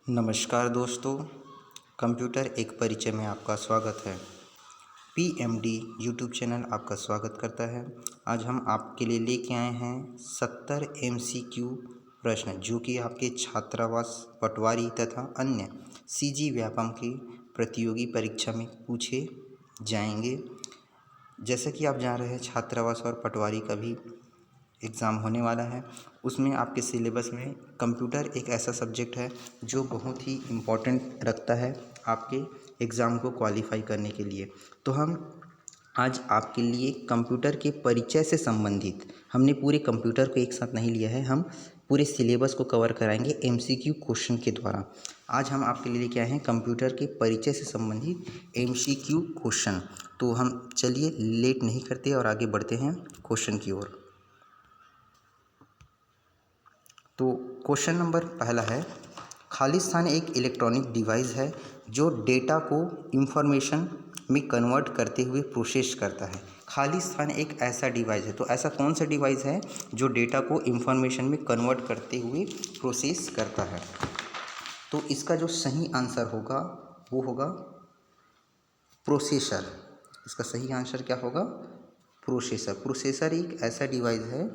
नमस्कार दोस्तों, कंप्यूटर एक परिचय में आपका स्वागत है। पीएमडी यूट्यूब चैनल आपका स्वागत करता है। आज हम आपके लिए लेके आए हैं 70 एमसीक्यू प्रश्न जो कि आपके छात्रावास, पटवारी तथा अन्य सीजी व्यापम की प्रतियोगी परीक्षा में पूछे जाएंगे। जैसा कि आप जान रहे हैं, छात्रावास और पटवारी का भी एग्ज़ाम होने वाला है। उसमें आपके सिलेबस में कंप्यूटर एक ऐसा सब्जेक्ट है जो बहुत ही इम्पोर्टेंट रखता है आपके एग्ज़ाम को क्वालिफाई करने के लिए। तो हम आज आपके लिए कंप्यूटर के परिचय से संबंधित, हमने पूरे कंप्यूटर को एक साथ नहीं लिया है, हम पूरे सिलेबस को कवर कराएंगे एमसीक्यू क्वेश्चन के द्वारा। आज हम आपके लिए लेके आए हैं कंप्यूटर के परिचय से संबंधित एमसीक्यू क्वेश्चन। तो हम चलिए लेट नहीं करते और आगे बढ़ते हैं क्वेश्चन की ओर। तो क्वेश्चन नंबर पहला है, खाली स्थान एक इलेक्ट्रॉनिक डिवाइस है जो डेटा को इंफॉर्मेशन में कन्वर्ट करते हुए प्रोसेस करता है। खाली स्थान एक ऐसा डिवाइस है, तो ऐसा कौन सा डिवाइस है जो डेटा को इंफॉर्मेशन में कन्वर्ट करते हुए प्रोसेस करता है? तो इसका जो सही आंसर होगा वो होगा प्रोसेसर। इसका सही आंसर क्या होगा? प्रोसेसर। प्रोसेसर एक ऐसा डिवाइस है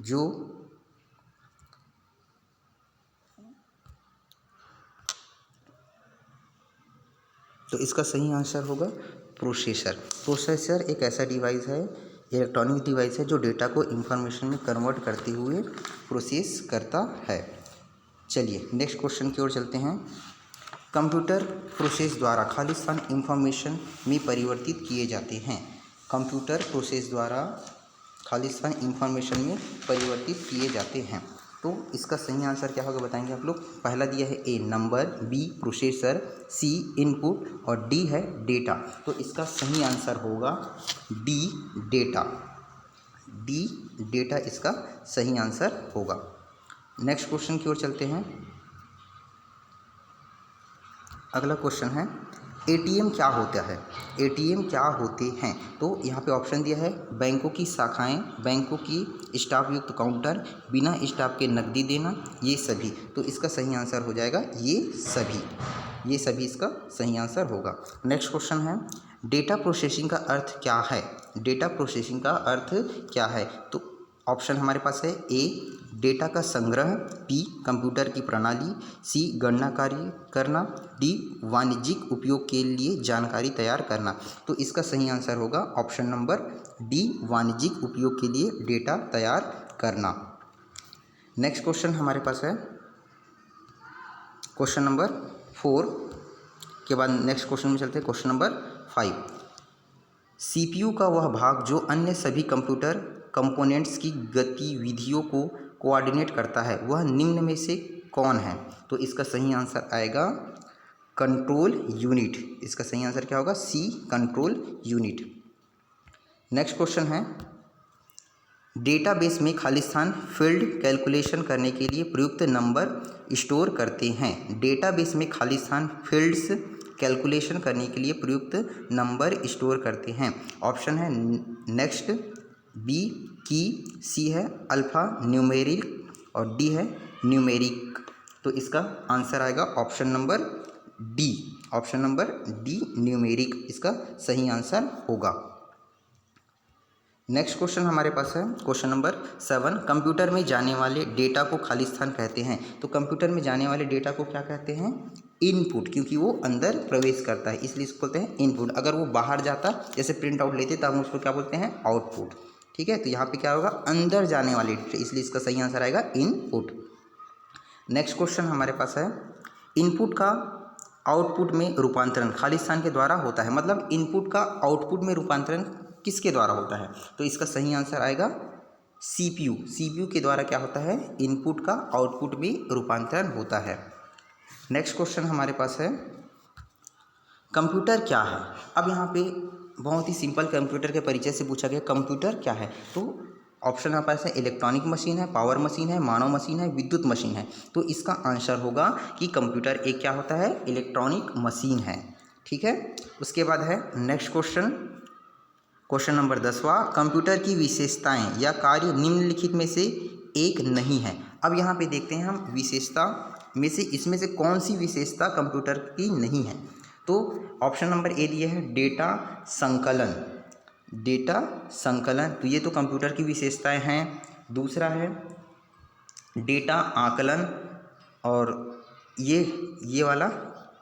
जो तो इसका सही आंसर होगा प्रोसेसर। प्रोसेसर एक ऐसा डिवाइस है, इलेक्ट्रॉनिक डिवाइस है जो डेटा को इंफॉर्मेशन में कन्वर्ट करते हुए प्रोसेस करता है। चलिए नेक्स्ट क्वेश्चन की ओर चलते हैं। कंप्यूटर प्रोसेस द्वारा खाली स्थान इंफॉर्मेशन में परिवर्तित किए जाते हैं। कंप्यूटर प्रोसेस द्वारा खाली स्थान इंफॉर्मेशन में परिवर्तित किए जाते हैं। तो इसका सही आंसर क्या होगा बताएंगे आप लोग। पहला दिया है A number, B processor, C input और डी है डेटा। तो इसका सही आंसर होगा डी डेटा। डी डेटा इसका सही आंसर होगा। नेक्स्ट क्वेश्चन की ओर चलते हैं। अगला क्वेश्चन है, एटीएम क्या होता है? एटीएम क्या होते हैं? तो यहाँ पे ऑप्शन दिया है बैंकों की शाखाएं, बैंकों की स्टाफ युक्त काउंटर, बिना स्टाफ के नकदी देना, ये सभी। तो इसका सही आंसर हो जाएगा ये सभी। ये सभी इसका सही आंसर होगा। नेक्स्ट क्वेश्चन है, डेटा प्रोसेसिंग का अर्थ क्या है? डेटा प्रोसेसिंग का अर्थ क्या है? तो ऑप्शन हमारे पास है ए डेटा का संग्रह, बी कंप्यूटर की प्रणाली, सी गणना कार्य करना, डी वाणिज्यिक उपयोग के लिए जानकारी तैयार करना। तो इसका सही आंसर होगा ऑप्शन नंबर डी वाणिज्यिक उपयोग के लिए डेटा तैयार करना। नेक्स्ट क्वेश्चन हमारे पास है क्वेश्चन नंबर 4 के बाद नेक्स्ट क्वेश्चन में चलते हैं क्वेश्चन नंबर 5। सीपीयू का वह भाग जो अन्य सभी कंप्यूटर कंपोनेंट्स की गतिविधियों को कोऑर्डिनेट करता है वह निम्न में से कौन है? तो इसका सही आंसर आएगा कंट्रोल यूनिट। इसका सही आंसर क्या होगा? C control unit. Next question है, डेटाबेस में खाली स्थान फील्ड कैलकुलेशन करने के लिए प्रयुक्त नंबर स्टोर करते हैं। डेटाबेस में खाली स्थान फील्ड्स कैलकुलेशन करने के लिए प्रयुक्त नंबर स्टोर करते हैं। ऑप्शन है नेक्स्ट, बी की, सी है अल्फ़ा न्यूमेरिक और डी है न्यूमेरिक। तो इसका आंसर आएगा option number D. Option number D numeric इसका सही आंसर होगा। नेक्स्ट क्वेश्चन हमारे पास है क्वेश्चन नंबर 7। कंप्यूटर में जाने वाले डेटा को खाली स्थान कहते हैं। तो कंप्यूटर में जाने वाले डेटा को क्या कहते हैं? इनपुट, क्योंकि वो अंदर प्रवेश करता है इसलिए इसको बोलते हैं इनपुट। अगर वो बाहर जाता, जैसे प्रिंट आउट लेते, तब हम उसको क्या बोलते हैं? आउटपुट। ठीक है, तो यहाँ पे क्या होगा? अंदर जाने वाले डेटा, इसलिए इसका सही आंसर आएगा इनपुट। नेक्स्ट क्वेश्चन हमारे पास है, इनपुट का आउटपुट में रूपांतरण खाली स्थान के द्वारा होता है। मतलब इनपुट का आउटपुट में रूपांतरण किसके द्वारा होता है? तो इसका सही आंसर आएगा सीपीयू। सीपीयू के द्वारा क्या होता है? इनपुट का आउटपुट में रूपांतरण होता है। नेक्स्ट क्वेश्चन हमारे पास है, कंप्यूटर क्या है? अब यहाँ पे बहुत ही सिंपल कंप्यूटर के परिचय से पूछा गया कंप्यूटर क्या है। तो ऑप्शन हमारे पास है इलेक्ट्रॉनिक मशीन है, पावर मशीन है, मानव मशीन है, विद्युत मशीन है। तो इसका आंसर होगा कि कंप्यूटर एक क्या होता है? इलेक्ट्रॉनिक मशीन है। ठीक है, उसके बाद है नेक्स्ट क्वेश्चन, क्वेश्चन नंबर 10वां, कंप्यूटर की विशेषताएं या कार्य निम्नलिखित में से एक नहीं है। अब यहाँ पे देखते हैं हम विशेषता में से इसमें से कौन सी विशेषता कंप्यूटर की नहीं है। तो ऑप्शन नंबर ए दिया है डेटा संकलन। डेटा संकलन तो ये तो कंप्यूटर की विशेषताएं हैं। दूसरा है डेटा आकलन, और ये वाला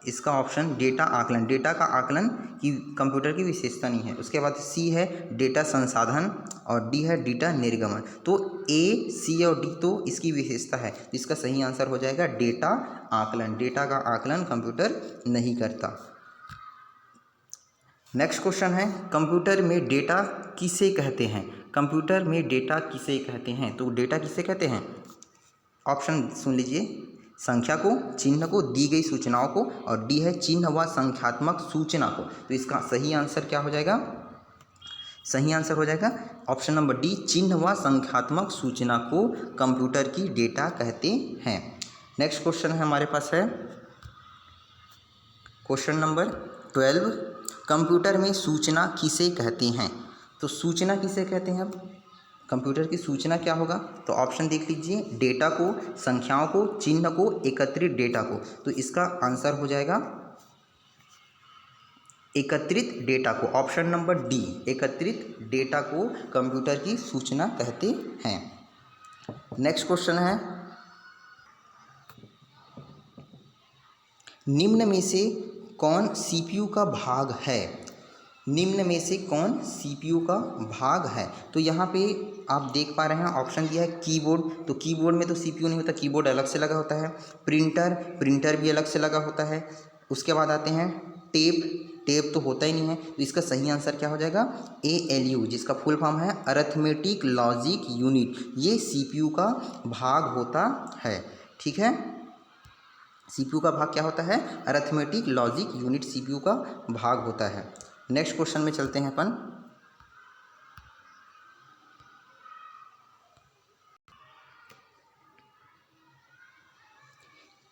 इसका ऑप्शन डेटा आकलन, डेटा का आकलन की कंप्यूटर की विशेषता नहीं है। उसके बाद सी है डेटा संसाधन और डी है डेटा निर्गमन। तो ए, सी और डी तो इसकी विशेषता है। इसका सही आंसर हो जाएगा डेटा आकलन। डेटा का आकलन कंप्यूटर नहीं करता। नेक्स्ट क्वेश्चन है कंप्यूटर में डेटा किसे कहते हैं। कंप्यूटर में डेटा किसे कहते हैं। तो डेटा किसे कहते हैं, ऑप्शन सुन लीजिए, संख्या को, चिन्ह को, दी गई सूचनाओं को, और डी है चिन्ह व संख्यात्मक सूचना को। तो इसका सही आंसर क्या हो जाएगा, सही आंसर हो जाएगा ऑप्शन नंबर डी, चिन्ह व संख्यात्मक सूचना को कंप्यूटर की डेटा कहते हैं। नेक्स्ट क्वेश्चन है हमारे पास है क्वेश्चन नंबर 12, कंप्यूटर में सूचना किसे कहते हैं। तो सूचना किसे कहते हैं, अब कंप्यूटर की सूचना क्या होगा। तो ऑप्शन देख लीजिए, डेटा को, संख्याओं को, चिन्ह को, एकत्रित डेटा को। तो इसका आंसर हो जाएगा एकत्रित डेटा को, ऑप्शन नंबर डी, एकत्रित डेटा को कंप्यूटर की सूचना कहते हैं। नेक्स्ट क्वेश्चन है निम्न में से कौन सीपीयू का भाग है। निम्न में से कौन सीपीयू का भाग है। तो यहाँ पे आप देख पा रहे हैं ऑप्शन दिया है कीबोर्ड। तो कीबोर्ड में तो सीपीयू नहीं होता, कीबोर्ड अलग से लगा होता है। प्रिंटर भी अलग से लगा होता है। उसके बाद आते हैं टेप तो होता ही नहीं है। तो इसका सही आंसर क्या हो जाएगा, ALU, जिसका फुल फॉर्म है अरिथमेटिक लॉजिक यूनिट। ये सीपीयू का भाग होता है। ठीक है, सीपीयू का भाग क्या होता है, अरिथमेटिक लॉजिक यूनिट सीपीयू का भाग होता है। नेक्स्ट क्वेश्चन में चलते हैं अपन।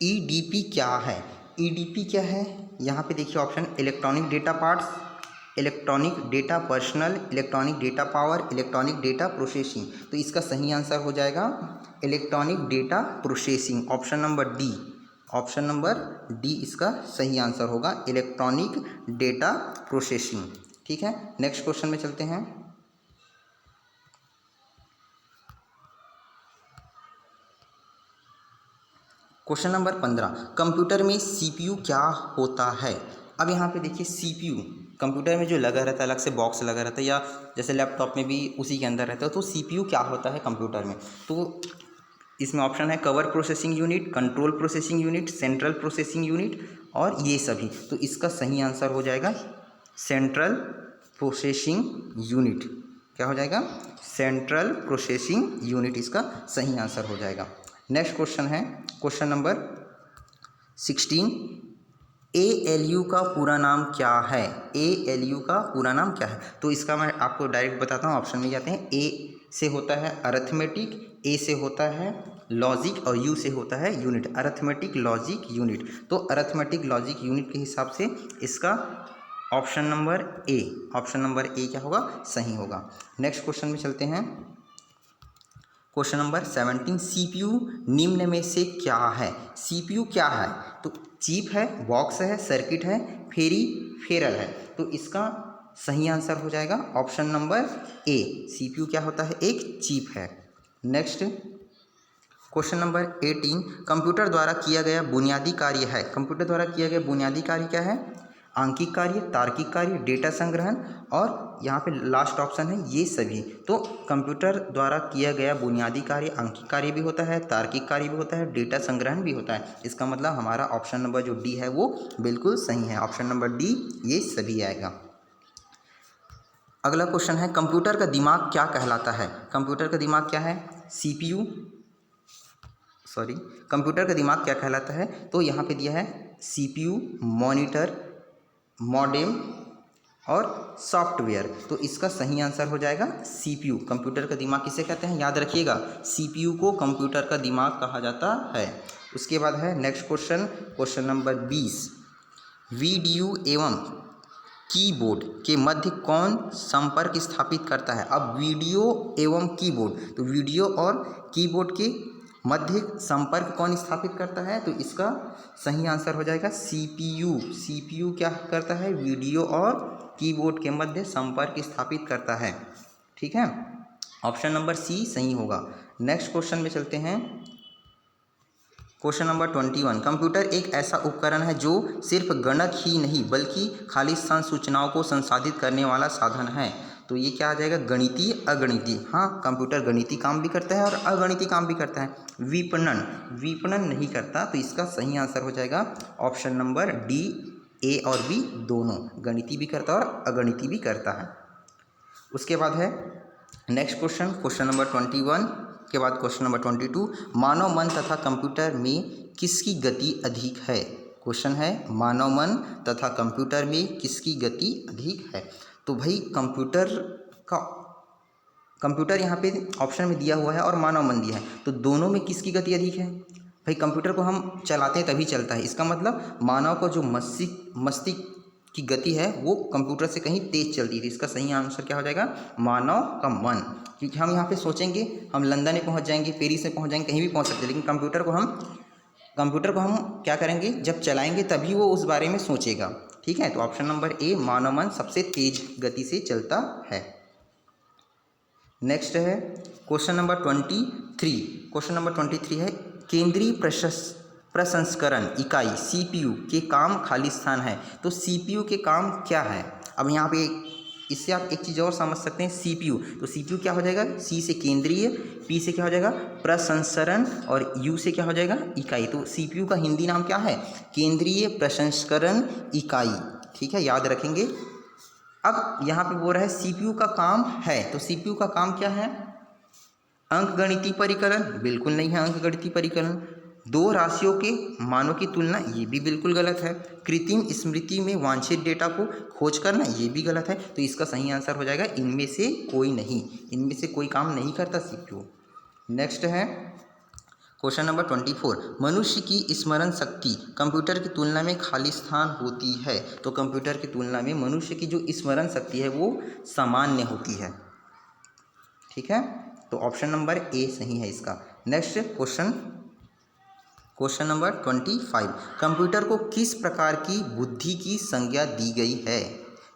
EDP क्या है। EDP क्या है, यहाँ पे देखिए option, electronic data parts, electronic data personal, electronic data power, electronic data processing. तो इसका सही आंसर हो जाएगा electronic data processing, option number D. Option number D इसका सही आंसर होगा, इलेक्ट्रॉनिक डेटा प्रोसेसिंग। ठीक है, नेक्स्ट क्वेश्चन में चलते हैं। क्वेश्चन नंबर 15, कंप्यूटर में सीपीयू क्या होता है। अब यहाँ पे देखिए सीपीयू कंप्यूटर में जो लगा रहता है, अलग से बॉक्स लगा रहता है, या जैसे लैपटॉप में भी उसी के अंदर रहता है। तो सीपीयू क्या होता है कंप्यूटर में, तो इसमें ऑप्शन है cover processing unit, control processing unit, central processing unit और ये सभी। तो इसका सही आंसर हो जाएगा सेंट्रल प्रोसेसिंग यूनिट। क्या हो जाएगा, सेंट्रल प्रोसेसिंग यूनिट इसका सही आंसर हो जाएगा। नेक्स्ट क्वेश्चन है क्वेश्चन नंबर 16, ALU का पूरा नाम क्या है। ALU का पूरा नाम क्या है। तो इसका मैं आपको डायरेक्ट बताता हूँ, ऑप्शन में जाते हैं। ए से होता है अरिथमेटिक, ए से होता है लॉजिक और यू से होता है यूनिट, अरिथमेटिक लॉजिक यूनिट। तो अरिथमेटिक लॉजिक यूनिट के हिसाब से इसका option number A, option number A क्या होगा, सही होगा। नेक्स्ट क्वेश्चन में चलते हैं। क्वेश्चन नंबर 17, सीपीयू निम्न में से क्या है। सीपीयू क्या है, तो चिप है, बॉक्स है, सर्किट है, फेरल है। तो इसका सही आंसर हो जाएगा ऑप्शन नंबर ए, सीपीयू क्या होता है, एक चिप है। नेक्स्ट क्वेश्चन नंबर 18, कंप्यूटर द्वारा किया गया बुनियादी कार्य है। कंप्यूटर द्वारा किया गया बुनियादी कार्य क्या है, आंकिक कार्य, तार्किक कार्य, डेटा संग्रहण और यहाँ पे लास्ट ऑप्शन है ये सभी। तो कंप्यूटर द्वारा किया गया बुनियादी कार्य आंकिक कार्य भी होता है, तार्किक कार्य भी होता है, डेटा संग्रहण भी होता है। इसका मतलब हमारा ऑप्शन नंबर जो डी है वो बिल्कुल सही है, ऑप्शन नंबर डी ये सभी आएगा। अगला क्वेश्चन है कंप्यूटर का दिमाग क्या कहलाता है। कंप्यूटर का दिमाग क्या है, सीपीयू, सॉरी, कंप्यूटर का दिमाग क्या कहलाता है। तो यहाँ पे दिया है सीपीयू, मॉनिटर, मॉडेम और सॉफ्टवेयर। तो इसका सही आंसर हो जाएगा सीपीयू। कंप्यूटर का दिमाग किसे कहते हैं, याद रखिएगा, सीपीयू को कंप्यूटर का दिमाग कहा जाता है। उसके बाद है next question, question number 20, video एवं कीबोर्ड के मध्य कौन संपर्क स्थापित करता है। अब वीडियो एवं कीबोर्ड, तो वीडियो और कीबोर्ड के मध्य संपर्क कौन स्थापित करता है? तो इसका सही आंसर हो जाएगा सीपीयू। सीपीयू क्या करता है? वीडियो और कीबोर्ड के मध्य संपर्क स्थापित करता है। ठीक है, ऑप्शन नंबर सी सही होगा। नेक्स्ट क्वेश्चन में चलते हैं। क्वेश्चन नंबर 21, कंप्यूटर एक ऐसा उपकरण है जो सिर्फ गणक ही नहीं बल्कि खालिस्तान सूचनाओं को संसाधित करने वाला साधन है। तो ये क्या आ जाएगा? गणितीय, अगणितीय। हाँ, कंप्यूटर गणितीय काम भी करता है और अगणितीय काम भी करता है। विपणन, विपणन नहीं करता। तो इसका सही आंसर हो जाएगा ऑप्शन नंबर डी। ए और बी दोनों, गणितीय भी करता है और अगणितीय भी करता है। उसके बाद है नेक्स्ट क्वेश्चन, क्वेश्चन नंबर 21 के बाद क्वेश्चन नंबर 22, मानव मन तथा कंप्यूटर में किसकी गति अधिक है? क्वेश्चन है मानव मन तथा कंप्यूटर में किसकी गति अधिक है? तो भाई कंप्यूटर यहाँ पे ऑप्शन में दिया हुआ है और मानव मन दिया है, तो दोनों में किसकी गति अधिक है? भाई कंप्यूटर को हम चलाते हैं तभी चलता है, इसका मतलब मानव को जो मस्तिष्क की गति है वो कंप्यूटर से कहीं तेज चलती है। इसका सही आंसर क्या हो जाएगा? मानव का मन। क्योंकि हम यहाँ पे सोचेंगे हम लंदन में पहुँच जाएंगे, पेरिस में पहुँच जाएंगे, कहीं भी पहुँच सकते हैं, लेकिन कंप्यूटर को हम क्या करेंगे? जब चलाएंगे तभी वो उस बारे में सोचेगा। ठीक है, तो ऑप्शन नंबर ए, मानव मन सबसे तेज गति से चलता है। नेक्स्ट है क्वेश्चन नंबर 23। क्वेश्चन नंबर 23 है केंद्रीय प्रसंस्करण इकाई सीपीयू के काम खालिस्तान है। तो सीपीयू के काम क्या है? अब यहाँ पे इससे आप एक चीज़ और समझ सकते हैं, सीपीयू। तो सीपीयू क्या हो जाएगा? सी से केंद्रीय, पी से क्या हो जाएगा? प्रसंस्करण, और यू से क्या हो जाएगा? इकाई। तो सीपीयू का हिंदी नाम क्या है? केंद्रीय प्रसंस्करण इकाई। ठीक है, याद रखेंगे। अब यहाँ पे बोल रहा है सीपीयू का काम है, तो सीपीयू का काम क्या है? अंकगणितीय परिकलन? बिल्कुल नहीं है अंकगणितीय परिकलन। दो राशियों के मानों की तुलना? ये भी बिल्कुल गलत है। कृत्रिम स्मृति में वांछित डेटा को खोज करना? ये भी गलत है। तो इसका सही आंसर हो जाएगा इनमें से कोई नहीं, इनमें से कोई काम नहीं करता सीपीयू। नेक्स्ट है क्वेश्चन नंबर 24, मनुष्य की स्मरण शक्ति कंप्यूटर की तुलना में खालिस्तान होती है। तो कंप्यूटर की तुलना में मनुष्य की जो स्मरण शक्ति है वो सामान्य होती है। ठीक है, तो ऑप्शन नंबर ए सही है इसका। नेक्स्ट क्वेश्चन नंबर 25, कंप्यूटर को किस प्रकार की बुद्धि की संज्ञा दी गई है?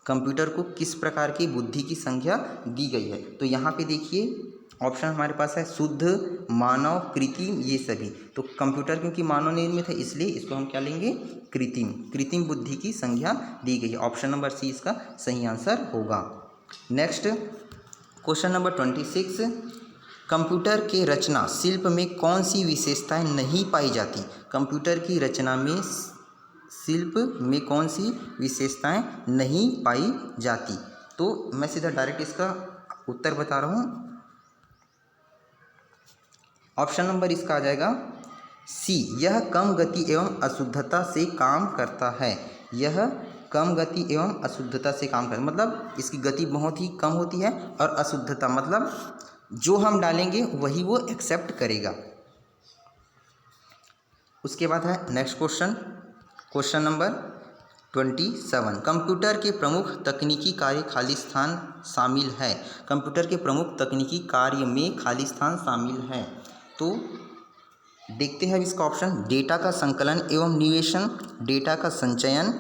कंप्यूटर को किस प्रकार की बुद्धि की संज्ञा दी गई है? तो यहाँ पे देखिए ऑप्शन हमारे पास है शुद्ध, मानव, कृत्रिम, ये सभी। तो कंप्यूटर क्योंकि मानव निर्मित है इसलिए इसको हम क्या लेंगे? कृत्रिम बुद्धि की संज्ञा दी गई है। ऑप्शन नंबर सी इसका सही आंसर होगा। नेक्स्ट क्वेश्चन नंबर 26, कंप्यूटर के रचना शिल्प में कौन सी विशेषताएं नहीं पाई जाती? कंप्यूटर की रचना में शिल्प में कौन सी विशेषताएं नहीं पाई जाती? तो मैं सीधा डायरेक्ट इसका उत्तर बता रहा हूँ। ऑप्शन नंबर इसका आ जाएगा सी, यह कम गति एवं अशुद्धता से काम करता है। यह कम गति एवं अशुद्धता से काम करता है, मतलब इसकी गति बहुत ही कम होती है, और अशुद्धता मतलब जो हम डालेंगे वही वो एक्सेप्ट करेगा। उसके बाद है नेक्स्ट क्वेश्चन नंबर 27, कंप्यूटर के प्रमुख तकनीकी कार्य खालिस्तान शामिल है। कंप्यूटर के प्रमुख तकनीकी कार्य में खालिस्तान शामिल है। तो देखते हैं इसका ऑप्शन, डेटा का संकलन एवं निवेशन, डेटा का संचयन,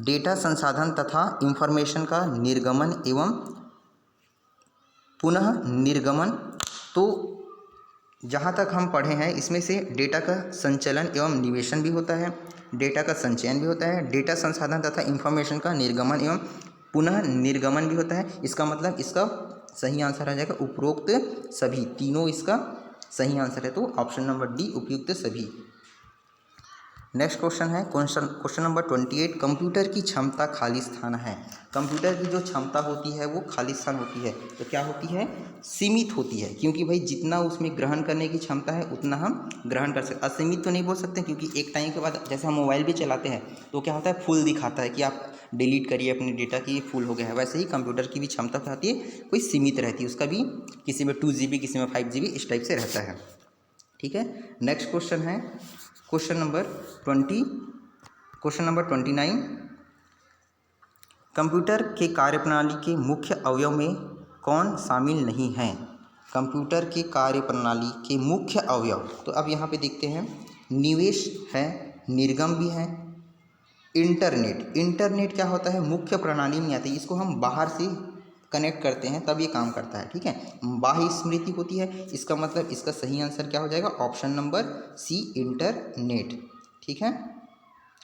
डेटा संसाधन तथा इंफॉर्मेशन का निर्गमन एवं पुनः निर्गमन। तो जहाँ तक हम पढ़े हैं इसमें से डेटा का संचलन एवं निवेशन भी होता है, डेटा का संचयन भी होता है, डेटा संसाधन तथा इंफॉर्मेशन का निर्गमन एवं पुनः निर्गमन भी होता है। इसका मतलब इसका सही आंसर आ जाएगा उपरोक्त सभी, तीनों इसका सही आंसर है। तो ऑप्शन नंबर डी उपयुक्त सभी। नेक्स्ट क्वेश्चन है क्वेश्चन नंबर 28, कंप्यूटर की क्षमता खालिस्तान है। कंप्यूटर की जो क्षमता होती है वो खालिस्तान होती है। तो क्या होती है? सीमित होती है, क्योंकि भाई जितना उसमें ग्रहण करने की क्षमता है उतना हम ग्रहण कर सकते। असीमित तो नहीं बोल सकते, क्योंकि एक टाइम के बाद जैसे हम मोबाइल भी चलाते हैं तो क्या होता है, फुल दिखाता है कि आप डिलीट करिए अपने डेटा की, फुल हो गया है। वैसे ही कंप्यूटर की भी क्षमता क्या होती है, कोई सीमित रहती है। उसका भी किसी में 2 GB, किसी में 5 GB, इस टाइप से रहता है। ठीक है, नेक्स्ट क्वेश्चन है क्वेश्चन नंबर 29, कंप्यूटर के कार्यप्रणाली के मुख्य अवयव में कौन शामिल नहीं है? कंप्यूटर के कार्य प्रणाली के मुख्य अवयव। तो अब यहाँ पे देखते हैं, निवेश है, निर्गम भी है, इंटरनेट। इंटरनेट क्या होता है, मुख्य प्रणाली में आता है, इसको हम बाहर से कनेक्ट करते हैं तब ये काम करता है। ठीक है, बाह्य स्मृति होती है, इसका मतलब इसका सही आंसर क्या हो जाएगा, ऑप्शन नंबर सी, इंटरनेट। ठीक है,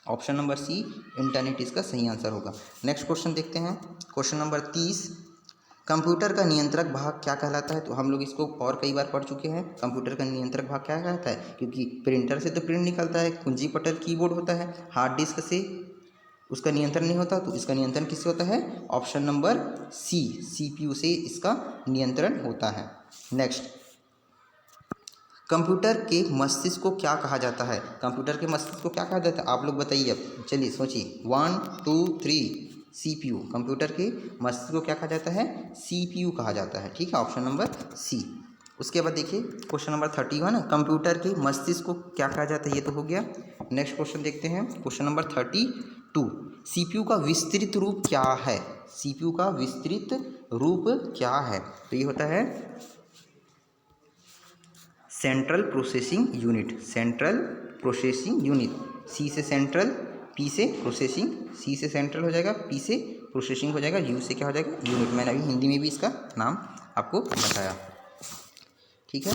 ऑप्शन नंबर सी, इंटरनेट इसका सही आंसर होगा। नेक्स्ट क्वेश्चन देखते हैं, क्वेश्चन नंबर 30, कंप्यूटर का नियंत्रक भाग क्या कहलाता है। तो हम लोग इसको और कई बार पढ़ चुके हैं। कंप्यूटर का नियंत्रक भाग क्या कहता है, क्योंकि प्रिंटर से तो प्रिंट निकलता है, कुंजी पटल कीबोर्ड होता है, हार्ड डिस्क से उसका नियंत्रण नहीं होता, तो इसका नियंत्रण किससे होता है, ऑप्शन नंबर सी, सीपीयू से इसका नियंत्रण होता है। नेक्स्ट, कंप्यूटर के मस्तिष्क को क्या कहा जाता है। कंप्यूटर के मस्तिष्क को क्या कहा जाता है, आप लोग बताइए। अब चलिए सोचिए, 1 2 3, सीपीयू। कंप्यूटर के मस्तिष्क को क्या कहा जाता है, सीपीयू कहा जाता है। ठीक है, ऑप्शन नंबर सी। उसके बाद देखिए क्वेश्चन नंबर 31, कंप्यूटर के मस्तिष्क को क्या कहा जाता है, ये तो हो गया। नेक्स्ट क्वेश्चन देखते हैं, क्वेश्चन नंबर 32, सीपीयू का विस्तृत रूप क्या है। सीपीयू का विस्तृत रूप क्या है, तो ये होता है central processing unit. Central processing unit, C से सेंट्रल, पी से प्रोसेसिंग, सी से सेंट्रल हो जाएगा, पी से प्रोसेसिंग हो जाएगा, यू से क्या हो जाएगा, यूनिट। मैंने अभी हिंदी में भी इसका नाम आपको बताया। ठीक है,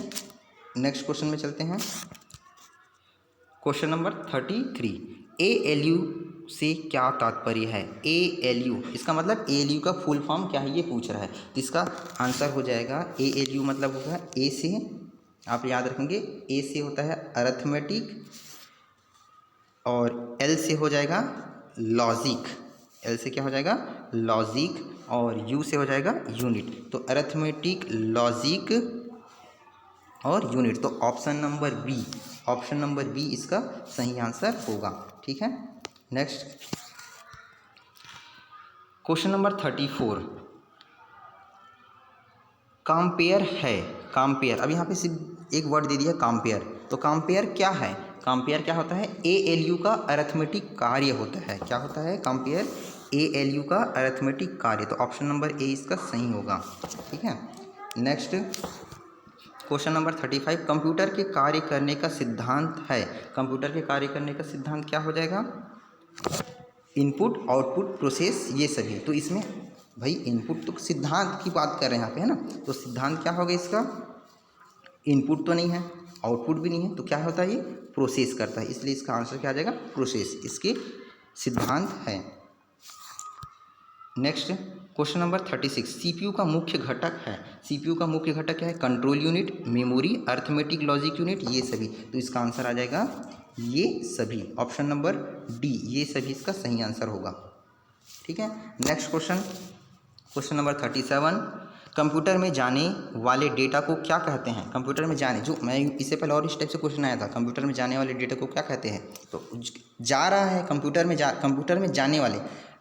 नेक्स्ट क्वेश्चन में चलते हैं, क्वेश्चन नंबर 33, ALU से क्या तात्पर्य है। ALU, इसका मतलब ALU का फुल फॉर्म क्या है ये पूछ रहा है, तो इसका आंसर हो जाएगा ALU मतलब होगा ए से, आप याद रखेंगे, ए से होता है अरिथमेटिक, और एल से हो जाएगा लॉजिक। एल से क्या हो जाएगा, लॉजिक, और यू से हो जाएगा यूनिट। तो अरिथमेटिक, लॉजिक और यूनिट, तो option number B, option number B इसका सही आंसर होगा। ठीक है, नेक्स्ट क्वेश्चन नंबर 34, कंपेयर है। कंपेयर, अब यहाँ पे सिर्फ एक वर्ड दे दिया कंपेयर, तो कंपेयर क्या है, कंपेयर क्या होता है, ALU का अरिथमेटिक कार्य होता है। क्या होता है, कंपेयर ALU का अरिथमेटिक कार्य, तो ऑप्शन नंबर ए इसका सही होगा। ठीक है, नेक्स्ट क्वेश्चन नंबर 35, कंप्यूटर के कार्य करने का सिद्धांत है। कंप्यूटर के कार्य करने का सिद्धांत क्या हो जाएगा, इनपुट, आउटपुट, प्रोसेस, ये सभी। तो इसमें भाई इनपुट तो सिद्धांत की बात कर रहे हैं यहाँ पे, है ना, तो सिद्धांत क्या होगा इसका, इनपुट तो नहीं है, आउटपुट भी नहीं है, तो क्या होता है ये, प्रोसेस करता है, इसलिए इसका आंसर क्या आ जाएगा, प्रोसेस, इसके सिद्धांत है। नेक्स्ट क्वेश्चन नंबर 36, सीपीयू का मुख्य घटक है। सीपीयू का मुख्य घटक क्या है, control unit, memory, arithmetic logic unit, ये सभी। तो इसका आंसर आ जाएगा ये सभी, ऑप्शन नंबर डी, ये सभी इसका सही आंसर होगा। ठीक है, next question, question number 37, computer में जाने वाले डेटा को क्या कहते हैं। कंप्यूटर में जाने, जो मैं इससे पहले और इस टाइप से क्वेश्चन आया था, कंप्यूटर में जाने वाले डेटा को क्या कहते हैं, तो जा रहा है कंप्यूटर में, कंप्यूटर में जाने वाले,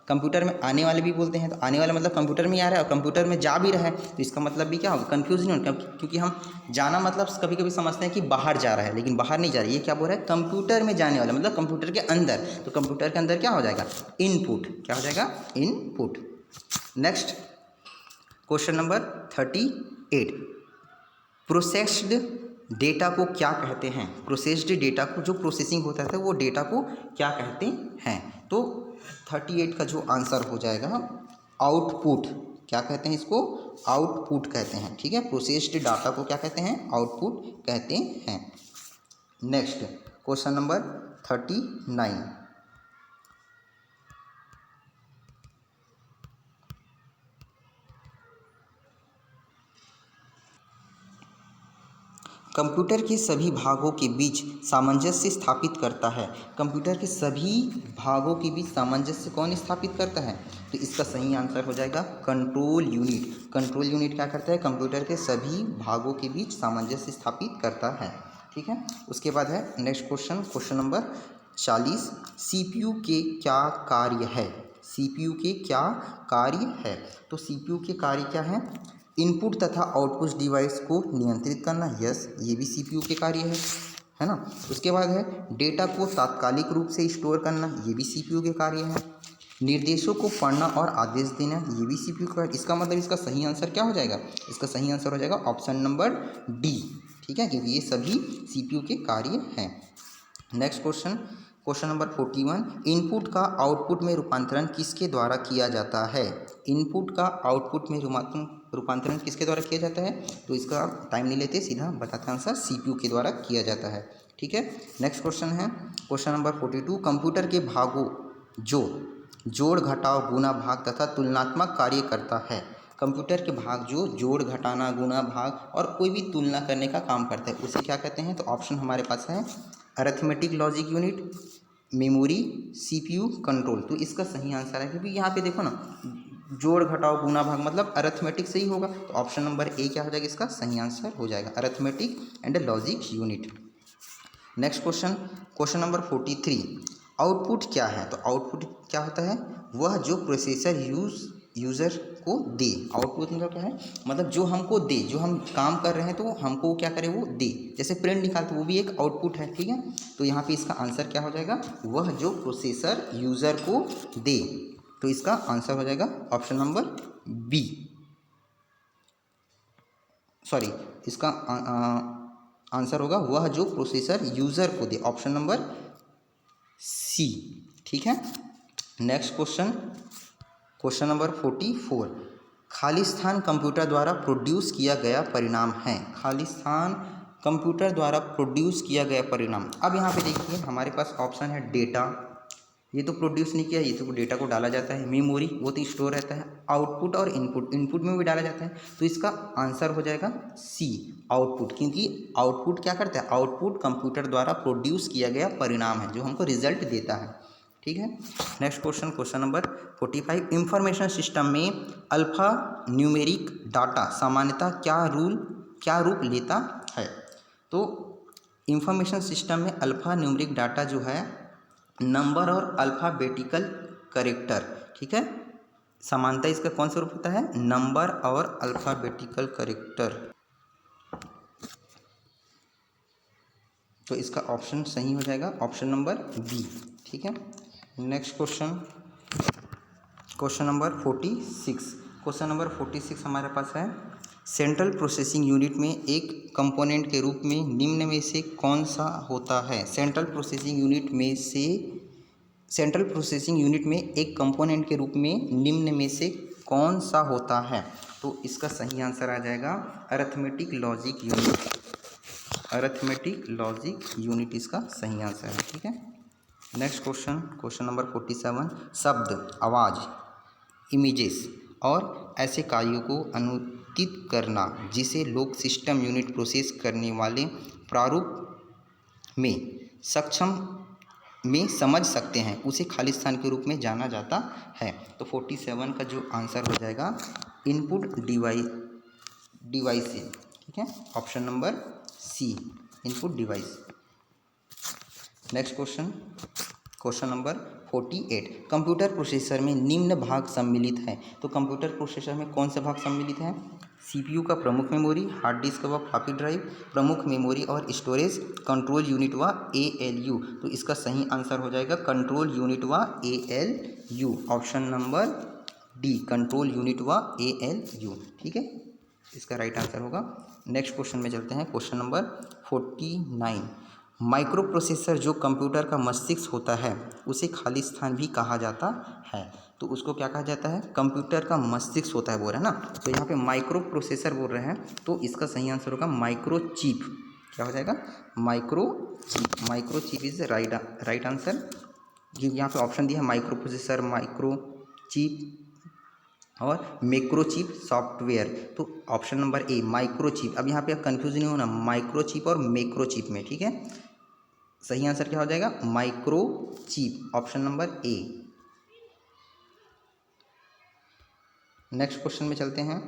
कंप्यूटर में आने वाले भी बोलते हैं, तो आने वाला मतलब कंप्यूटर में आ रहा है और कंप्यूटर में जा भी रहा है, तो इसका मतलब भी क्या होगा, कन्फ्यूज नहीं होगा, क्योंकि हम जाना मतलब कभी कभी समझते हैं कि बाहर जा रहा है, लेकिन बाहर नहीं जा रहा है। ये क्या बोल रहा है, कंप्यूटर में जाने वाला मतलब कंप्यूटर के अंदर, तो कंप्यूटर के अंदर क्या हो जाएगा, इनपुट, क्या हो जाएगा, input. Next question number 38, processed data को क्या कहते हैं। प्रोसेस्ड डेटा को, जो प्रोसेसिंग होता है वो डेटा को क्या कहते हैं, तो 38 का जो आंसर हो जाएगा आउटपुट। क्या कहते हैं इसको, आउटपुट कहते हैं। ठीक है, प्रोसेस्ड डाटा को क्या कहते हैं, आउटपुट कहते हैं। नेक्स्ट क्वेश्चन नंबर 39, कंप्यूटर के सभी भागों के बीच सामंजस्य स्थापित करता है। कंप्यूटर के सभी भागों के बीच सामंजस्य कौन स्थापित करता है, तो इसका सही आंसर हो जाएगा कंट्रोल यूनिट। कंट्रोल यूनिट क्या करता है, कंप्यूटर के सभी भागों के बीच सामंजस्य स्थापित करता है। ठीक है, उसके बाद है next question, question number 40, CPU के क्या कार्य है। सीपीयू के क्या कार्य है, तो सीपीयू के कार्य क्या है, इनपुट तथा आउटपुट डिवाइस को नियंत्रित करना, यस, ये भी सीपीयू के कार्य है ना। उसके बाद है डेटा को तात्कालिक रूप से स्टोर करना, ये भी सीपीयू के कार्य है। निर्देशों को पढ़ना और आदेश देना, ये भी सीपीयू का। इसका मतलब इसका सही आंसर क्या हो जाएगा? इसका सही आंसर हो जाएगा ऑप्शन नंबर डी, ठीक है, क्योंकि ये सभी सीपीयू के कार्य हैं। Next question, question number 41, input का आउटपुट में रूपांतरण किसके द्वारा किया जाता है? इनपुट का आउटपुट में रूपांतरण किसके द्वारा किया जाता है? तो इसका टाइम नहीं लेते, सीधा बताते आंसर, सीपीयू के द्वारा किया जाता है, ठीक है। नेक्स्ट क्वेश्चन है क्वेश्चन नंबर 42, कंप्यूटर के भागों जो जोड़ घटाव गुणा भाग तथा तुलनात्मक कार्य करता है। कंप्यूटर के भाग जो जोड़ घटाना गुणा भाग और कोई भी तुलना करने का काम करता है उसे क्या कहते हैं? तो ऑप्शन हमारे पास है arithmetic logic unit, memory, CPU, control. तो इसका सही आंसर है, क्योंकि यहाँ पे देखो ना, जोड़ घटाव गुणा भाग मतलब अरिथमेटिक से ही होगा, तो ऑप्शन नंबर ए क्या हो जाएगा? इसका सही आंसर हो जाएगा arithmetic and logic unit. Next question, question number 43, output क्या है? तो आउटपुट क्या होता है? वह जो प्रोसेसर यूज़र को दे। आउटपुट मतलब क्या है? मतलब जो हमको दे, जो हम काम कर रहे हैं तो हमको क्या करे? वो दे। जैसे प्रिंट निकालते वो भी एक आउटपुट है, ठीक है। तो यहाँ पे इसका आंसर क्या हो जाएगा? वह जो प्रोसेसर यूज़र को दे। तो इसका आंसर हो जाएगा ऑप्शन नंबर बी, सॉरी, इसका आंसर होगा वह जो प्रोसेसर यूज़र को दे, ऑप्शन नंबर सी, ठीक है। नेक्स्ट क्वेश्चन, क्वेश्चन नंबर 44, खाली स्थान कंप्यूटर द्वारा प्रोड्यूस किया गया परिणाम है। खाली स्थान कंप्यूटर द्वारा प्रोड्यूस किया गया परिणाम। अब यहाँ पे देखिए हमारे पास ऑप्शन है डेटा, ये तो प्रोड्यूस नहीं किया, ये तो डेटा को डाला जाता है। मेमोरी, वो तो स्टोर रहता है। आउटपुट और इनपुट, इनपुट में भी डाला जाता है। तो इसका आंसर हो जाएगा सी, आउटपुट, क्योंकि आउटपुट क्या करता है? आउटपुट कंप्यूटर द्वारा प्रोड्यूस किया गया परिणाम है जो हमको रिजल्ट देता है, ठीक है। Next question, question number 45, information system में अल्फा न्यूमेरिक डाटा सामान्यतः क्या रूप लेता है? तो इंफॉर्मेशन सिस्टम में अल्फा न्यूमेरिक डाटा जो है नंबर और अल्फ़ाबेटिकल कैरेक्टर, ठीक है। समानता इसका कौन सा रूप होता है? नंबर और अल्फ़ाबेटिकल कैरेक्टर। तो इसका ऑप्शन सही हो जाएगा ऑप्शन नंबर बी, ठीक है। Next question, question number 46, question number 46 हमारे पास है, सेंट्रल प्रोसेसिंग यूनिट में एक कंपोनेंट के रूप में निम्न में से कौन सा होता है? सेंट्रल प्रोसेसिंग यूनिट में एक कंपोनेंट के रूप में निम्न में से कौन सा होता है? तो इसका सही आंसर आ जाएगा arithmetic logic unit. Arithmetic logic unit इसका सही आंसर है, ठीक है। नेक्स्ट क्वेश्चन, क्वेश्चन नंबर 47, शब्द, आवाज़, इमेजेस और ऐसे कार्यों को अनुदित करना जिसे लोग सिस्टम यूनिट प्रोसेस करने वाले प्रारूप में समझ सकते हैं, उसे खाली स्थान के रूप में जाना जाता है। तो 47 का जो आंसर हो जाएगा इनपुट डिवाइस, ठीक है, option number C, input device. Next question, question number 48, computer processor में निम्न भाग सम्मिलित है। तो कंप्यूटर प्रोसेसर में कौन सा भाग सम्मिलित है? सीपीयू का प्रमुख मेमोरी, हार्ड डिस्क व फ्लॉपी ड्राइव, प्रमुख मेमोरी और स्टोरेज, कंट्रोल यूनिट व एएलयू। तो इसका सही आंसर हो जाएगा कंट्रोल यूनिट व ALU, option number D, control unit व एएलयू, ठीक है, इसका राइट आंसर होगा। नेक्स्ट क्वेश्चन में चलते हैं, क्वेश्चन नंबर 49, माइक्रो प्रोसेसर जो कंप्यूटर का मस्तिष्क होता है उसे खाली स्थान भी कहा जाता है। तो उसको क्या कहा जाता है? कंप्यूटर का मस्तिष्क होता है, बोल रहे हैं ना। तो यहाँ पे माइक्रो प्रोसेसर बोल रहे हैं, तो इसका सही आंसर होगा माइक्रो चिप। क्या हो जाएगा? Micro chip. Micro chip is right answer, क्योंकि यहाँ पे ऑप्शन दिया है माइक्रो प्रोसेसर, माइक्रो चिप और मैक्रो चिप सॉफ्टवेयर। तो option number A, micro chip. अब यहाँ पे कंफ्यूज नहीं होना माइक्रो चिप और मैक्रो चिप में, ठीक है। सही आंसर क्या हो जाएगा? Micro chip, option number A. Next question में चलते हैं,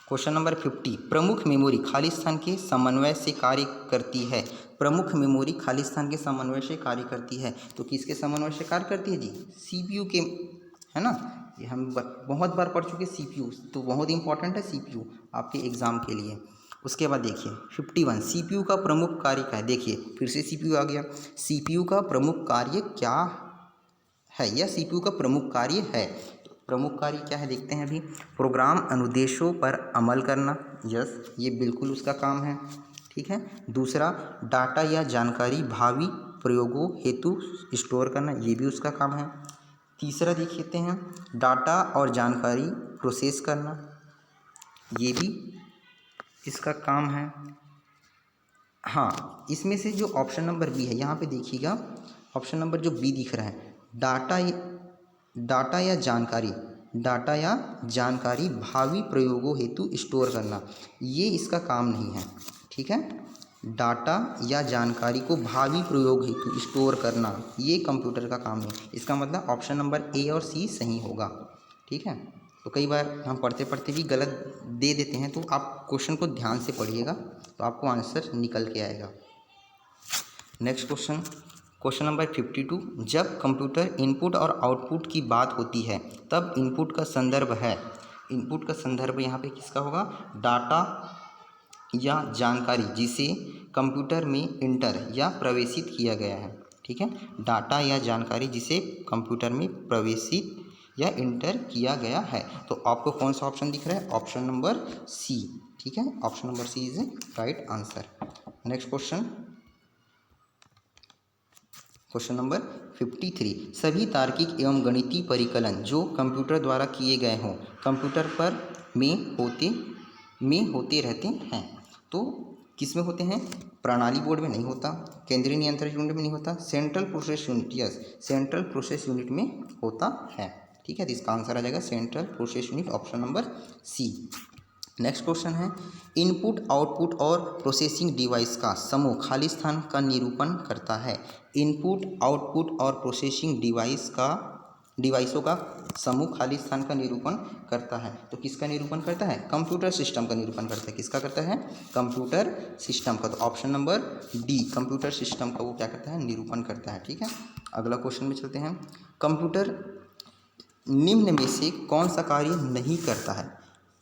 क्वेश्चन नंबर 50, प्रमुख मेमोरी खाली स्थान के समन्वय से कार्य करती है। प्रमुख मेमोरी खाली स्थान के समन्वय से कार्य करती है। तो किसके समन्वय से कार्य करती है जी? सीपीयू के, है ना। ये हम बहुत बार पढ़ चुके सीपीयू, तो बहुत इंपॉर्टेंट है सीपीयू आपके एग्जाम के लिए। उसके बाद देखिए 51, सीपीयू का प्रमुख कार्य क्या है? देखिए फिर से सीपीयू आ गया। सीपीयू का प्रमुख कार्य क्या है, यह सीपीयू का प्रमुख कार्य है। प्रमुख कार्य क्या है देखते हैं अभी। प्रोग्राम अनुदेशों पर अमल करना, यस ये बिल्कुल उसका काम है, ठीक है। दूसरा, डाटा या जानकारी भावी प्रयोगों हेतु स्टोर करना, ये भी उसका काम है। तीसरा देख लेते हैं, डाटा और जानकारी प्रोसेस करना, ये भी इसका काम है। हाँ, इसमें से जो ऑप्शन नंबर बी है, यहाँ पे देखिएगा ऑप्शन नंबर जो बी दिख रहा है, डाटा या जानकारी भावी प्रयोगों हेतु स्टोर करना, ये इसका काम नहीं है, ठीक है। डाटा या जानकारी को भावी प्रयोग हेतु स्टोर करना, ये कंप्यूटर का काम नहीं। इसका मतलब ऑप्शन नंबर ए और सी सही होगा, ठीक है। तो कई बार हम पढ़ते पढ़ते भी गलत दे देते हैं, तो आप क्वेश्चन को ध्यान से पढ़िएगा तो आपको आंसर निकल के आएगा। नेक्स्ट क्वेश्चन नंबर 52, जब कंप्यूटर इनपुट और आउटपुट की बात होती है तब इनपुट का संदर्भ यहाँ पे किसका होगा, डाटा या जानकारी जिसे कंप्यूटर में इंटर या प्रवेशित किया गया है, ठीक है। डाटा या जानकारी जिसे कंप्यूटर में प्रवेशित या इंटर किया गया है। तो आपको कौन सा ऑप्शन दिख रहा है, ऑप्शन नंबर सी, ठीक है। Option number C is a right answer. Next question number 53, सभी तार्किक एवं गणितीय परिकलन जो कंप्यूटर द्वारा किए गए हों कंप्यूटर पर में होते रहते हैं। तो किस में होते हैं, प्रणाली बोर्ड में नहीं होता, केंद्रीय नियंत्रण यूनिट में नहीं होता, central process unit, yes central process unit में होता है, ठीक है। तो इसका आंसर आ जाएगा central process unit, option number C. Next question है, इनपुट आउटपुट और प्रोसेसिंग डिवाइस का समूह खाली स्थान का निरूपण करता है। इनपुट आउटपुट और प्रोसेसिंग डिवाइसों का समूह खाली स्थान का निरूपण करता है। तो किसका निरूपण करता है, कंप्यूटर सिस्टम का निरूपण करता है। किसका करता है, कंप्यूटर सिस्टम का। तो option number D, computer system का वो क्या करता है, निरूपण करता है, ठीक है। अगला क्वेश्चन में चलते हैं, कंप्यूटर निम्न में से कौन सा कार्य नहीं करता है।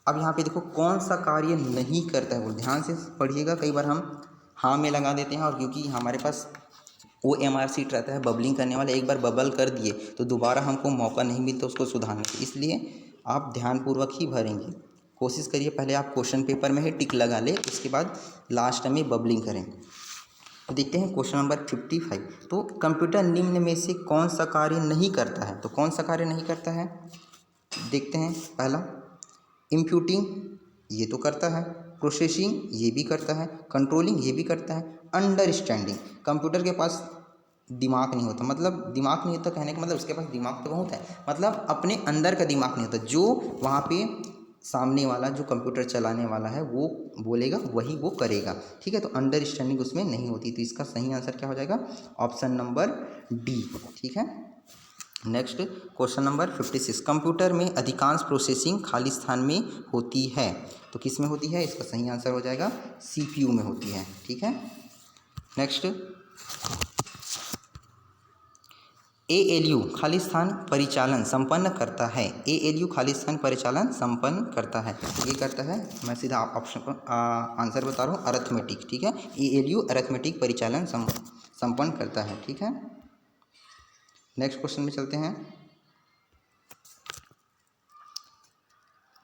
अब यहाँ पे देखो कौन सा कार्य नहीं करता है, वो ध्यान से पढ़िएगा। कई बार हम हाँ में लगा देते हैं, और क्योंकि हमारे पास OMR शीट रहता है बबलिंग करने वाला, एक बार बबल कर दिए तो दोबारा हमको मौका नहीं मिलता उसको सुधारने का, इसलिए आप ध्यानपूर्वक ही भरेंगे। कोशिश करिए पहले आप क्वेश्चन पेपर में ही टिक लगा ले, उसके बाद लास्ट में बबलिंग करें। तो देखते हैं क्वेश्चन नंबर 55, तो कंप्यूटर निम्न में से कौन सा कार्य नहीं करता है। तो कौन सा कार्य नहीं करता है, देखते हैं। पहला, इंप्यूटिंग, ये तो करता है, प्रोसेसिंग ये भी करता है, कंट्रोलिंग ये भी करता है, अंडरस्टैंडिंग, कंप्यूटर के पास दिमाग नहीं होता, मतलब दिमाग नहीं होता कहने का मतलब उसके पास दिमाग तो बहुत है, मतलब अपने अंदर का दिमाग नहीं होता, जो वहाँ पे सामने वाला जो कंप्यूटर चलाने वाला है वो बोलेगा वही वो करेगा, ठीक है। तो अंडरस्टैंडिंग उसमें नहीं होती। तो इसका सही आंसर क्या हो जाएगा, ऑप्शन नंबर डी, ठीक है। नेक्स्ट क्वेश्चन नंबर 56, कंप्यूटर में अधिकांश प्रोसेसिंग खाली स्थान में होती है। तो किस में होती है, इसका सही आंसर हो जाएगा CPU में होती है, ठीक है। नेक्स्ट, ALU खाली स्थान परिचालन संपन्न करता है। ALU खाली स्थान परिचालन संपन्न करता है, ये करता है, मैं सीधा ऑप्शन पर आंसर बता रहा हूँ, अरिथमेटिक, ठीक है। ALU अरिथमेटिक परिचालन संपन्न करता है, ठीक है। नेक्स्ट क्वेश्चन में चलते हैं,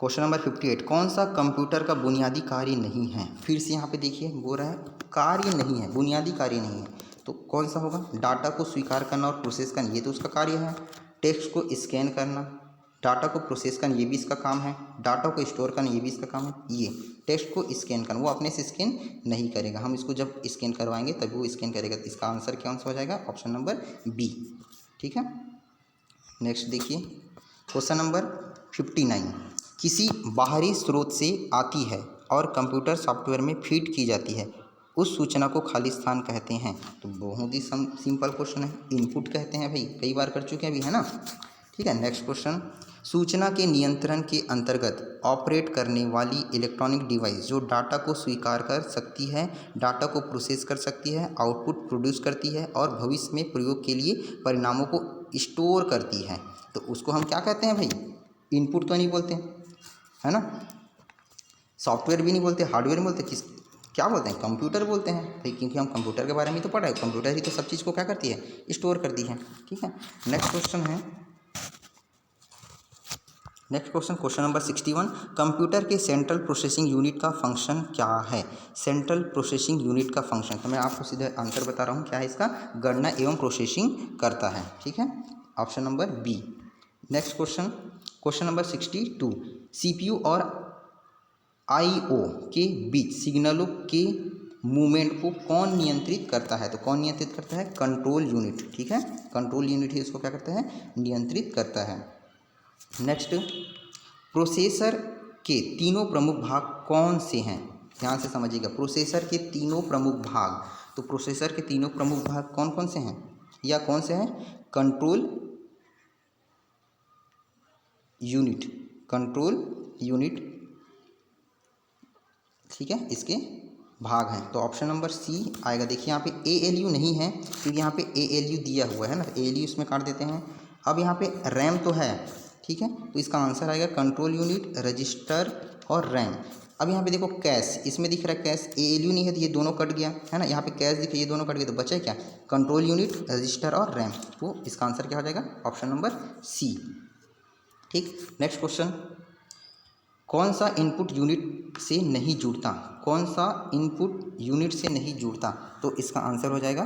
क्वेश्चन नंबर 58, कौन सा कंप्यूटर का बुनियादी कार्य नहीं है। फिर से यहाँ पे देखिए बोल रहा है कार्य नहीं है, बुनियादी कार्य नहीं है, तो कौन सा होगा, डाटा को स्वीकार करना और प्रोसेस करना, ये तो उसका कार्य है। टेक्स्ट को स्कैन करना, डाटा को प्रोसेस करना, ये भी इसका काम है। डाटा को स्टोर करना, ये भी इसका काम है। ये टेक्स्ट को स्कैन करना, वो अपने से स्कैन नहीं करेगा, हम इसको जब स्कैन करवाएंगे तभी वो स्कैन करेगा। तो इसका आंसर क्या आंसर हो जाएगा, ऑप्शन नंबर बी, ठीक है। नेक्स्ट देखिए क्वेश्चन नंबर 59, किसी बाहरी स्रोत से आती है और कंप्यूटर सॉफ्टवेयर में फीड की जाती है, उस सूचना को खाली स्थान कहते हैं। तो बहुत ही सिंपल क्वेश्चन है, इनपुट कहते हैं भाई, कई बार कर चुके हैं अभी, है ना, ठीक है। नेक्स्ट क्वेश्चन, सूचना के नियंत्रण के अंतर्गत ऑपरेट करने वाली इलेक्ट्रॉनिक डिवाइस जो डाटा को स्वीकार कर सकती है, डाटा को प्रोसेस कर सकती है, आउटपुट प्रोड्यूस करती है और भविष्य में प्रयोग के लिए परिणामों को स्टोर करती है, तो उसको हम क्या कहते हैं भाई, इनपुट तो नहीं बोलते, है ना, सॉफ्टवेयर भी नहीं बोलते, हार्डवेयर नहीं बोलते, क्या बोलते हैं, कंप्यूटर बोलते हैं भाई, क्योंकि हम कंप्यूटर के बारे में तो पढ़ा है, कंप्यूटर ही तो सब चीज़ को क्या करती है, स्टोर करती है। ठीक है, नेक्स्ट क्वेश्चन है, next question, question number 61, computer के सेंट्रल प्रोसेसिंग यूनिट का फंक्शन क्या है। सेंट्रल प्रोसेसिंग यूनिट का फंक्शन, तो मैं आपको सीधे आंसर बता रहा हूँ, क्या है इसका, गणना एवं प्रोसेसिंग करता है। ठीक है, option number B. Next question, question number 62, CPU और आईओ के बीच सिग्नलों के मूवमेंट को कौन नियंत्रित करता है। तो कौन नियंत्रित करता है, कंट्रोल यूनिट। ठीक है, कंट्रोल यूनिट ही इसको क्या करता है, नियंत्रित करता है। नेक्स्ट, प्रोसेसर के तीनों प्रमुख भाग कौन से हैं। ध्यान से समझिएगा, प्रोसेसर के तीनों प्रमुख भाग, तो प्रोसेसर के तीनों प्रमुख भाग कौन कौन से हैं या कौन से हैं, कंट्रोल यूनिट, कंट्रोल यूनिट, ठीक है, इसके भाग हैं। तो ऑप्शन नंबर सी आएगा। देखिए यहाँ पे ALU नहीं है, क्योंकि यहाँ पे ALU दिया हुआ है ना, ALU इसमें काट देते हैं। अब यहाँ पे रैम तो है, ठीक है, तो इसका आंसर आएगा कंट्रोल यूनिट, रजिस्टर और रैम। अब यहाँ पे देखो कैश, इसमें दिख रहा है कैश, ALU नहीं है तो ये दोनों कट गया है ना, यहाँ पे कैश दिखे, ये दोनों कट गए, तो बचे क्या, कंट्रोल यूनिट, रजिस्टर और रैम। तो इसका आंसर क्या हो जाएगा, ऑप्शन नंबर सी। ठीक, नेक्स्ट क्वेश्चन, कौन सा इनपुट यूनिट से नहीं जुड़ता, कौन सा इनपुट यूनिट से नहीं जुड़ता, तो इसका आंसर हो जाएगा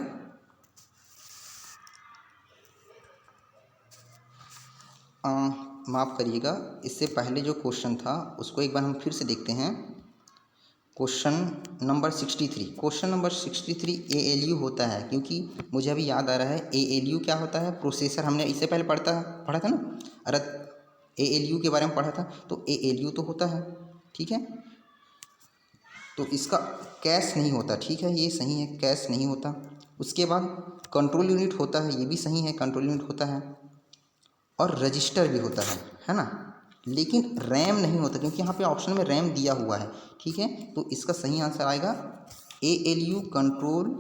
माफ़ करिएगा, इससे पहले जो क्वेश्चन था उसको एक बार हम फिर से देखते हैं। Question number 63, question number 63 ALU होता है, क्योंकि मुझे अभी याद आ रहा है ALU क्या होता है, प्रोसेसर, हमने इससे पहले पढ़ा था ना, अरे ALU के बारे में पढ़ा था, तो ALU तो होता है। ठीक है, तो इसका कैश नहीं होता, ठीक है, ये सही है, कैश नहीं होता। उसके बाद कंट्रोल यूनिट होता है, ये भी सही है, कंट्रोल यूनिट होता है, और रजिस्टर भी होता है ना, लेकिन रैम नहीं होता, क्योंकि यहाँ पे ऑप्शन में रैम दिया हुआ है। ठीक है, तो इसका सही आंसर आएगा ALU, कंट्रोल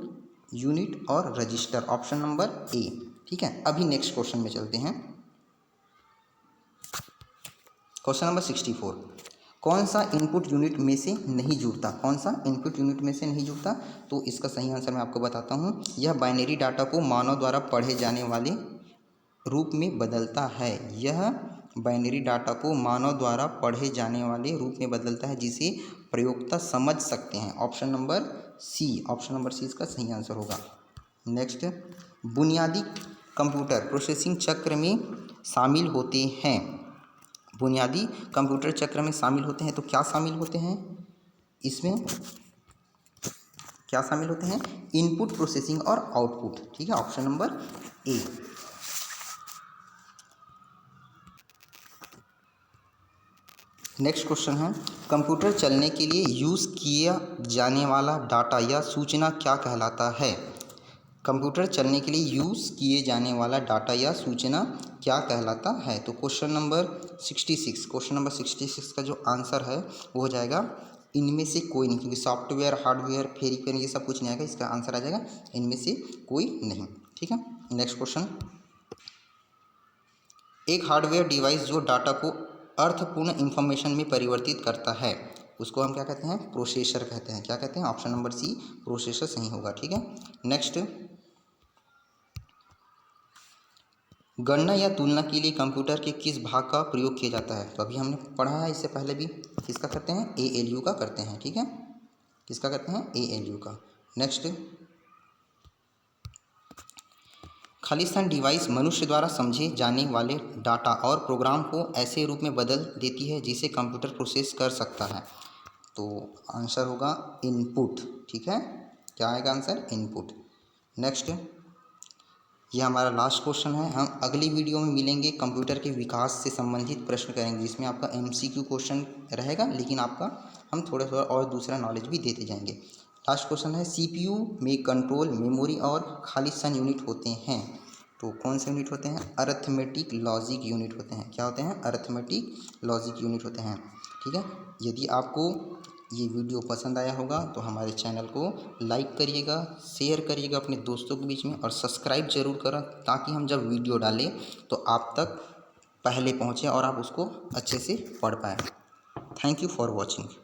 यूनिट और रजिस्टर, ऑप्शन नंबर ए। ठीक है, अभी नेक्स्ट क्वेश्चन में चलते हैं। क्वेश्चन नंबर 64, कौन सा इनपुट यूनिट में से नहीं जुड़ता, कौन सा इनपुट यूनिट में से नहीं जुड़ता, तो इसका सही आंसर मैं आपको बताता हूँ, यह बाइनरी डाटा को मानव द्वारा पढ़े जाने वाले रूप में बदलता है। यह बाइनरी डाटा को मानव द्वारा पढ़े जाने वाले रूप में बदलता है, जिसे प्रयोक्ता समझ सकते हैं, option number C, option number C इसका सही आंसर होगा। नेक्स्ट, बुनियादी कंप्यूटर प्रोसेसिंग चक्र में शामिल होते हैं, बुनियादी कंप्यूटर चक्र में शामिल होते हैं, तो क्या शामिल होते हैं, इसमें क्या शामिल होते हैं, इनपुट प्रोसेसिंग और आउटपुट। ठीक है, option number A. Next question है, कंप्यूटर चलने के लिए यूज़ किया जाने वाला डाटा या सूचना क्या कहलाता है। कंप्यूटर चलने के लिए यूज़ किए जाने वाला डाटा या सूचना क्या कहलाता है, तो क्वेश्चन नंबर 66, क्वेश्चन नंबर 66 का जो आंसर है वो हो जाएगा इनमें से कोई नहीं, क्योंकि सॉफ्टवेयर, हार्डवेयर, फेरिफेर ये सब कुछ नहीं आएगा, इसका आंसर आ जाएगा इनमें से कोई नहीं। ठीक है, नेक्स्ट क्वेश्चन, एक हार्डवेयर डिवाइस जो डाटा को अर्थपूर्ण इंफॉर्मेशन में परिवर्तित करता है, उसको हम क्या कहते हैं, प्रोसेसर कहते हैं। क्या कहते हैं, ऑप्शन नंबर सी, प्रोसेसर सही होगा। ठीक है, नेक्स्ट, गणना या तुलना के लिए कंप्यूटर के किस भाग का प्रयोग किया जाता है, तो अभी हमने पढ़ा है इससे पहले भी, किसका करते हैं, ALU का करते हैं। ठीक है, किसका करते हैं, ALU का। नेक्स्ट, खालिस्तान डिवाइस मनुष्य द्वारा समझे जाने वाले डाटा और प्रोग्राम को ऐसे रूप में बदल देती है जिसे कंप्यूटर प्रोसेस कर सकता है, तो आंसर होगा इनपुट। ठीक है, क्या आएगा आंसर, इनपुट। नेक्स्ट, ये हमारा लास्ट क्वेश्चन है, हम अगली वीडियो में मिलेंगे, कंप्यूटर के विकास से संबंधित प्रश्न करेंगे, जिसमें आपका MCQ क्वेश्चन रहेगा, लेकिन आपका हम थोड़ा थोड़ा और दूसरा नॉलेज भी देते जाएंगे। लास्ट क्वेश्चन है, CPU में कंट्रोल, मेमोरी और खालिस्तान यूनिट होते हैं, तो कौन से यूनिट होते हैं, अरिथमेटिक लॉजिक यूनिट होते हैं। क्या होते हैं, अरिथमेटिक लॉजिक यूनिट होते हैं। ठीक है, यदि आपको ये वीडियो पसंद आया होगा तो हमारे चैनल को लाइक करिएगा, शेयर करिएगा अपने दोस्तों के बीच में, और सब्सक्राइब जरूर करें, ताकि हम जब वीडियो डालें तो आप तक पहले पहुँचे और आप उसको अच्छे से पढ़ पाएँ। Thank you for watching.